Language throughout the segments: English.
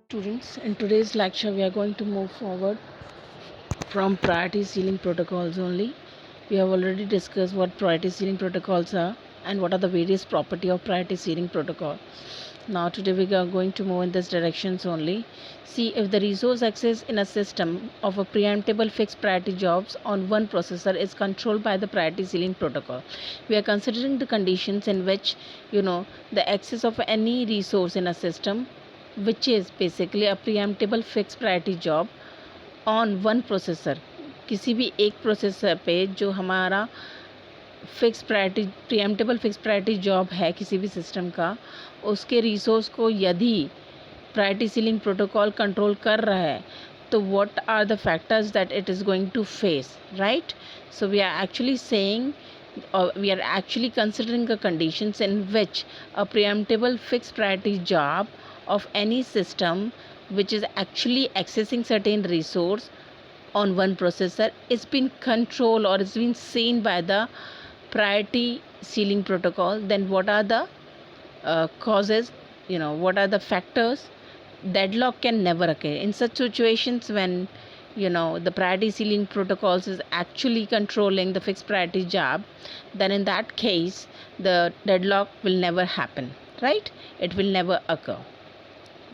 Students, in today's lecture we are going to move forward from priority ceiling protocols only. We have already discussed what priority ceiling protocols are and what are the various property of priority ceiling protocol. Now today we are going to move in this directions only. See, if the resource access in a system of a preemptible fixed priority jobs on one processor is controlled by the priority ceiling protocol. We are considering the conditions in which the access of any resource in a system which is basically a preemptible fixed priority job on one processor, किसी भी एक processor पे जो हमारा fix priority preemptible fix priority job है किसी भी system का, उसके रिसोर्स को यदि प्रायोरिटी सीलिंग प्रोटोकॉल कंट्रोल कर रहा है तो what are the factors that it is going to face, right? So we are actually saying we are actually considering the conditions in which a preemptible fixed priority job of any system which is actually accessing certain resource on one processor is been controlled or is been seen by the priority ceiling protocol. Then what are the causes, what are the factors? Deadlock can never occur in such situations when the priority ceiling protocols is actually controlling the fixed priority job. Then in that case the deadlock will never happen, right? It will never occur.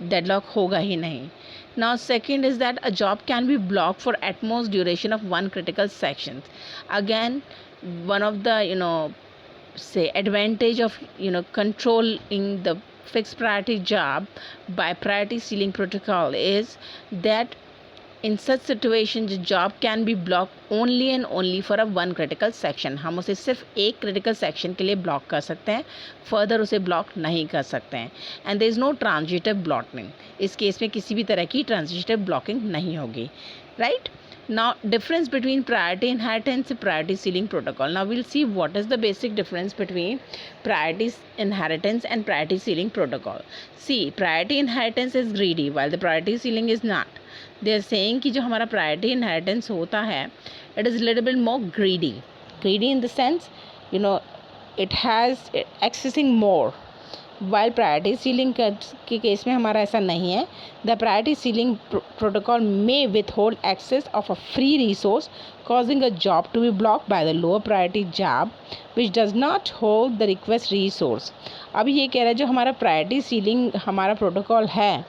Deadlock hoga hi nahi. Now second is that a job can be blocked for at most duration of one critical section. Again, one of the say advantage of controlling the fixed priority job by priority ceiling protocol is that in such situation the job can be blocked only and only for a one critical section. हम उसे सिर्फ एक critical section के लिए block कर सकते हैं, further उसे block नहीं कर सकते हैं. And there is no transitive blocking. इस केस में किसी भी तरह की transitive blocking नहीं होगी, right? Now difference between priority inheritance and priority ceiling protocol. Now we'll see what is the basic difference between priority inheritance and priority ceiling protocol. See, priority inheritance is greedy while the priority ceiling is not. They are saying कि जो हमारा priority inheritance होता है, it is little bit more greedy in the sense it has accessing more, while priority ceiling के case में हमारा ऐसा नहीं है. The priority ceiling protocol may withhold access of a free resource causing a job to be blocked by the lower priority job which does not hold the request resource. अब ये कह रहा है जो हमारा प्रायोरिटी सीलिंग हमारा protocol है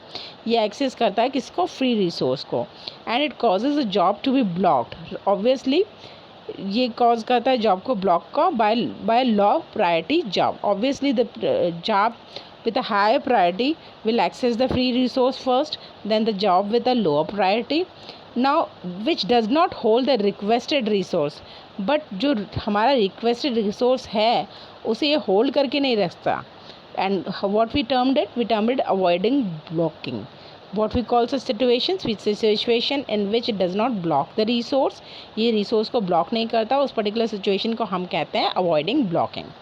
ये एक्सेस करता है किसको? फ्री रिसोर्स को. And it causes a job to be blocked. Obviously ये कॉज करता है जॉब को ब्लॉक का by low priority job. Obviously the job with a higher priority will access the free resource first, then the job with a lower priority now which does not hold the requested resource. but जो हमारा requested resource है उसे ये hold करके नहीं रखता. and what we termed it avoiding blocking. what we call such situations which is situation in which it does not block the resource. ये resource को block नहीं करता, उस particular situation को हम कहते हैं avoiding blocking,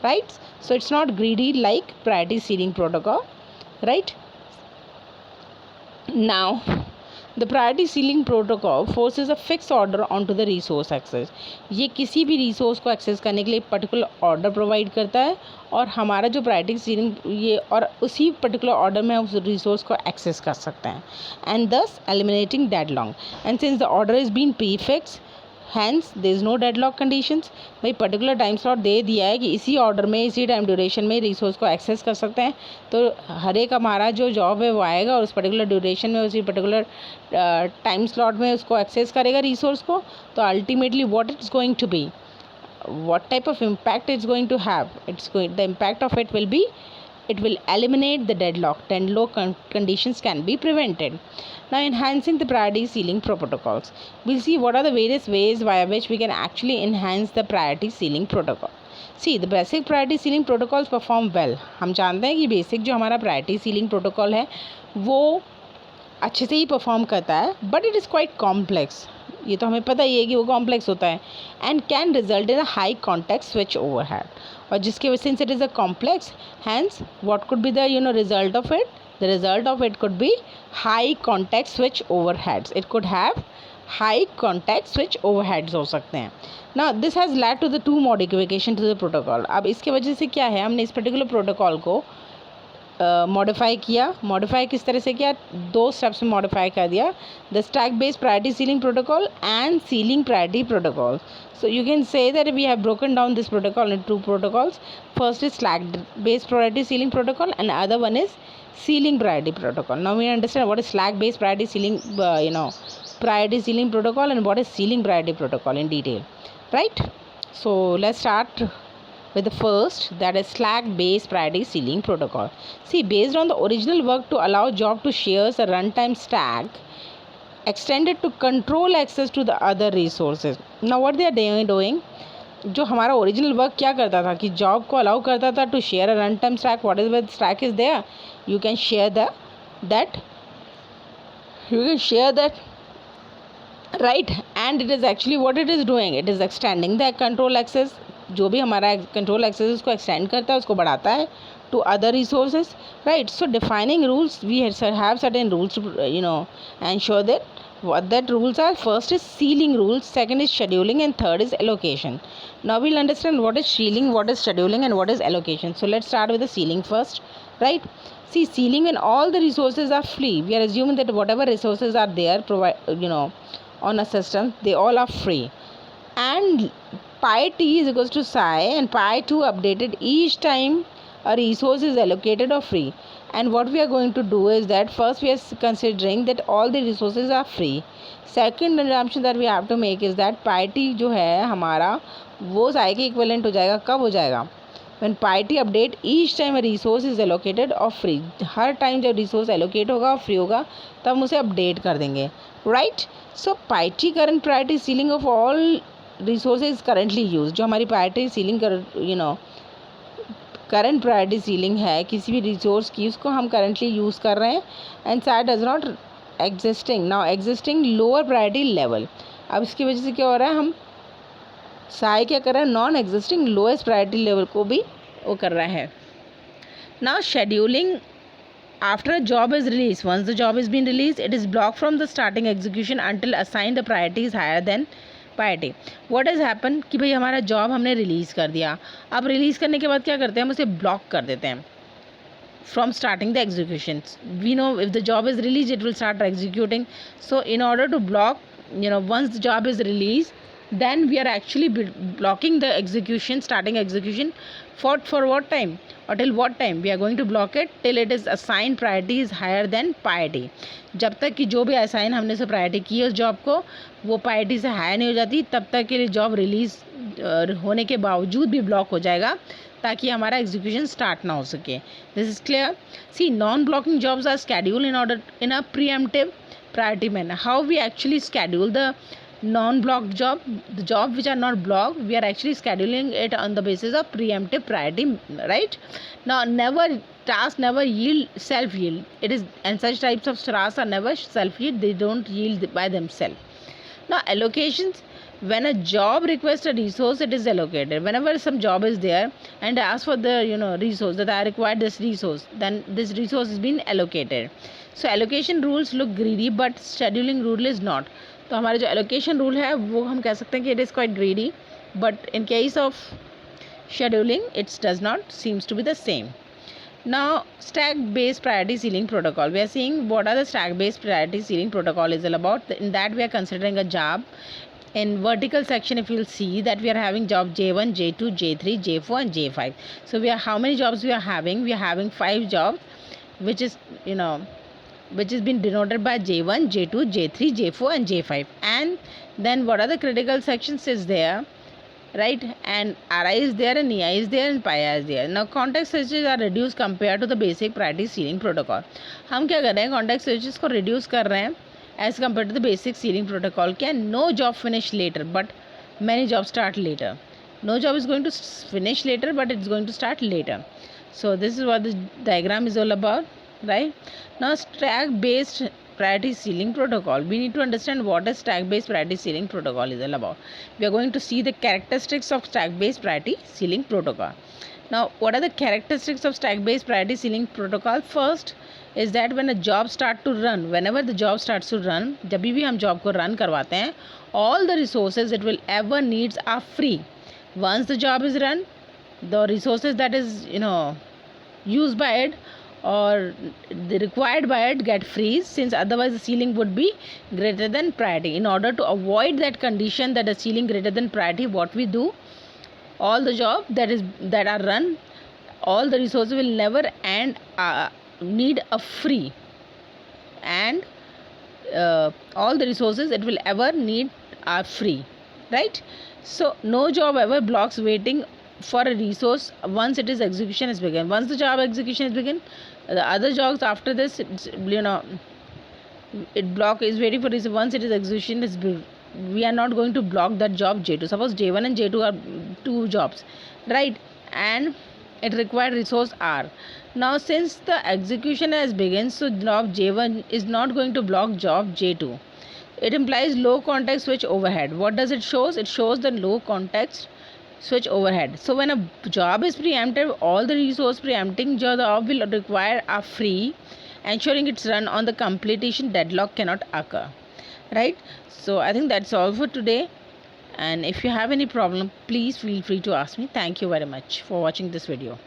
right? So it's not greedy like priority ceiling protocol, right? Now the priority ceiling protocol forces a fixed order onto the resource access. ये किसी भी resource को access करने के लिए particular order provide करता है और हमारा जो priority ceiling ये और उसी particular order में उस resource को access कर सकते हैं and thus eliminating deadlock. And since the order is being prefixed, hence there is no deadlock conditions. भाई पर्टिकुलर टाइम स्लॉट दे दिया है कि इसी ऑर्डर में इसी टाइम ड्यूरेशन में रिसोर्स को एक्सेस कर सकते हैं तो हर एक हमारा जो जॉब है वो आएगा और उस पर्टिकुलर ड्यूरेशन में उसी पर्टिकुलर टाइम स्लॉट में उसको एक्सेस करेगा रिसोर्स को. तो ultimately what it's going to be, what type of impact it's going to have, the impact of it will be it will eliminate the deadlock. Conditions can be prevented. Now enhancing the priority ceiling protocols, we'll see what are the various ways via which we can actually enhance the priority ceiling protocol. See, the basic priority ceiling protocols perform well. हम जानते हैं कि basic जो हमारा priority ceiling protocol है वो अच्छे से ही परफॉर्म करता है but it is quite complex. ये तो हमें पता ही है कि वो कॉम्प्लेक्स होता है and can result in a high context switch overhead. और जिसके वजह से it is a complex, hence what could be the result of it? The result of it could be high context switch overheads. It could have high contact switch overheads हो सकते हैं. ना this has led to the to modification to the protocol. अब इसके वजह से क्या है, हमने इस पर्टिकुलर प्रोटोकॉल को मॉडिफाई किया. मॉडिफाई किस तरह से किया? 2 स्टेप्स में मॉडिफाई कर दिया. The stack based priority ceiling protocol and ceiling priority protocol. So you can say that we have broken down this protocol into 2 protocols. First is slack based priority ceiling protocol and other one is ceiling priority protocol. Now we understand what is slack based priority ceiling priority ceiling protocol and what is ceiling priority protocol in detail, right? So let's start with the first, that is slack based priority ceiling protocol. See, based on the original work to allow job to share a runtime stack extended to control access to the other resources. Now what they are doing, जो हमारा original work क्या करता था कि job को allow करता था to share a run time stack. What is the stack is there, you can share that right. And it is actually what it is doing, it is extending the control access. जो भी हमारा control access उसको extend करता है, उसको बढ़ाता है to other resources, right? So defining rules, we have certain rules to ensure that what that rules are. First is sealing rules, second is scheduling, and third is allocation. Now we'll understand what is sealing, what is scheduling, and what is allocation. So let's start with the sealing first, right? See, sealing, when all the resources are free, we are assuming that whatever resources are there on a system, they all are free, and pi t is equals to psi and pi 2 updated each time a resource is allocated or free. And what we are going to do is that first we are considering that all the resources are free. Second assumption that we have to make is that pi t जो है हमारा वो psi के equivalent हो जाएगा. कब हो जाएगा? when pi t update each time a resource is allocated or free. Her time जब रिसोर्स एलोकेट होगा और फ्री होगा तब हम उसे अपडेट कर देंगे, right. So pi t current priority ceiling of all resources currently use. जो हमारी priority ceiling current priority ceiling है किसी भी रिसोर्स की, उसको हम करंटली यूज़ कर रहे हैं. And side does not existing now existing lower priority level. अब इसकी वजह से क्या हो रहा है, हम साई क्या कर रहे हैं, non existing lowest priority level को भी वो कर रहा है. Now scheduling after a job is released, once the job is being released, it is blocked from the starting execution until assigned the priority is higher than priority. What has happened कि भाई हमारा job हमने release कर दिया. अब release करने के बाद क्या करते हैं, हम उसे ब्लॉक कर देते हैं from starting the executions. We know if the job is released, it will start executing. So in order to block, once the job is released, then we are actually blocking the execution, starting execution for what time or till what time we are going to block it, till it is assigned priority is higher than priority. जब तक कि जो भी assign हमने से priority की है उस जॉब को वो प्रायोरिटी से हाई नहीं हो जाती, तब तक के लिए जॉब रिलीज होने के बावजूद भी ब्लॉक हो जाएगा ताकि हमारा एग्जीक्यूशन स्टार्ट ना हो सके. This is clear. See, non blocking jobs are schedule in a preemptive priority manner. How we actually schedule the non-blocked job, the job which are not blocked, we are actually scheduling it on the basis of preemptive priority, right? Now tasks never yield self yield. It is, and such types of tasks are never self yield, they don't yield by themselves. Now allocations, when a job requests a resource, it is allocated. Whenever some job is there and asks for the resource, that I require this resource, then this resource is being allocated. So allocation rules look greedy but scheduling rule is not. तो हमारा जो allocation rule है वो हम कह सकते हैं कि it is quite greedy, but in case of scheduling it does not seems to be the same. Now stack based priority ceiling protocol, we are seeing what are the stack based priority ceiling protocol is all about. In that we are considering a job. In vertical section, if you'll see that we are having job J1, J2, J3, J4 and J5. So we are, how many jobs we are having? We are having 5 jobs, which is which has been denoted by J1, J2, J3, J4 and J5. And then what are the critical sections is there, right? And Ri is there and Ei is there and Pi is there. Now context switches are reduced compared to the basic priority ceiling protocol. हम क्या कर रहे हैं, context switches को reduce कर रहे हैं as compared to the basic ceiling protocol. Can no job finish later but many jobs start later. No job is going to finish later but it's going to start later. So this is what the diagram is all about, right? Now stack based priority ceiling protocol, we need to understand what a stack based priority ceiling protocol is all about. We are going to see the characteristics of stack based priority ceiling protocol. Now what are the characteristics of stack based priority ceiling protocol? First is that when a job start to run, whenever the job starts to run, जब भी हम job को run करवाते हैं, all the resources it will ever needs are free. Once the job is run, the resources that is used by it, or the required by it get freeze, since otherwise the ceiling would be greater than priority. In order to avoid that condition, that the ceiling greater than priority, what we do, all the job that are run, all the resources will never and need a free, and all the resources it will ever need are free, right? So no job ever blocks waiting for a resource once it is execution is begun. Once the job execution is begun, the other jobs after this, it's, it block is waiting for this. Once it is execution is we are not going to block that job J2. Suppose J1 and J2 are two jobs, right? And it required resource R. Now since the execution has begun, so job J1 is not going to block job J2. It implies low context switch overhead. What does it shows? It shows the low context switch overhead. So when a job is preempted, all the resource preempting job will require are free, ensuring its run on the completion deadlock cannot occur, right? So I think that's all for today, and if you have any problem, please feel free to ask me. Thank you very much for watching this video.